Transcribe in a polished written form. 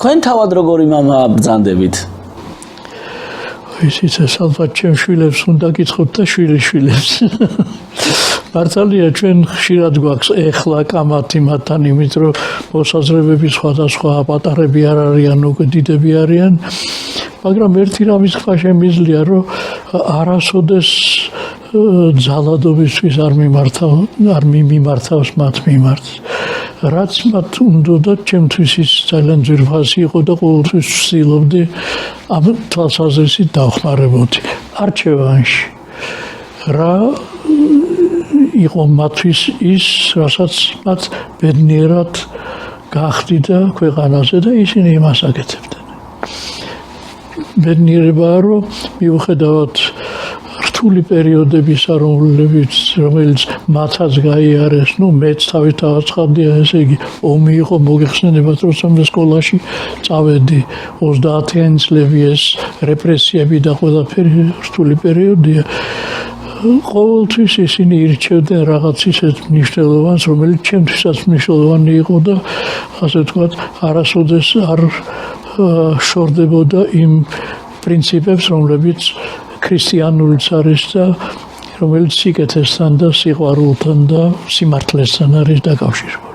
თქვენ თავად როგორი მამა ბრძანდებით? ისიც ალბათ ჩემ შვილებს უნდა გითხრათ და შვილიშვილებს. მართალია ჩვენ ხშირად გვაქვს ეხლა კამათი მათთან, იმიტომ რომ მოსაზრებები სხვადასხვა პატარები არ არიან, უკვე დიდები არიან. მაგრამ ერთი რამის თქვა შემიძლია, რომ არასოდეს ძალადობისთვის არ მიმართავს მათ მიმართ. რაც მათ უნდა ჩემთვის ის ძალიან ძვირფასი იყო და ყოველთვის ვცდილობდი ამ თვალსაზრისით დავხმარებოდი არჩევანში. რა იყო მათთვის ის, რასაც მათ ბედნიერად გახდიდა ქვეყანაზე და ისინი იმას აკეთებდნენ. ბედნიერებაა, რომ მიუხედავად რთული პერიოდების, რომელიც მათაც გაიარეს, მეც თავი დავაცხადია, ესე იგი, ომი იყო მოგეხსენებათ, როცა მე სკოლაში წავედი 30-იანი წლები ეს რეპრესიები და ყველაფერი რთული პერიოდია. ყოველთვის ისინი ირჩევდნენ რაღაც ისეთ მნიშვნელოვანს, რომელიც ჩემთვისაც მნიშვნელოვანი იყო და ასე ვთქვათ, არასოდეს არ შორდებოდა იმ პრინციპებს, რომლებიც ქრისტიანულიც არის და რომელიც სიკეთესთან და სიყვარულთან და სიმართლესთან არის დაკავშირებული.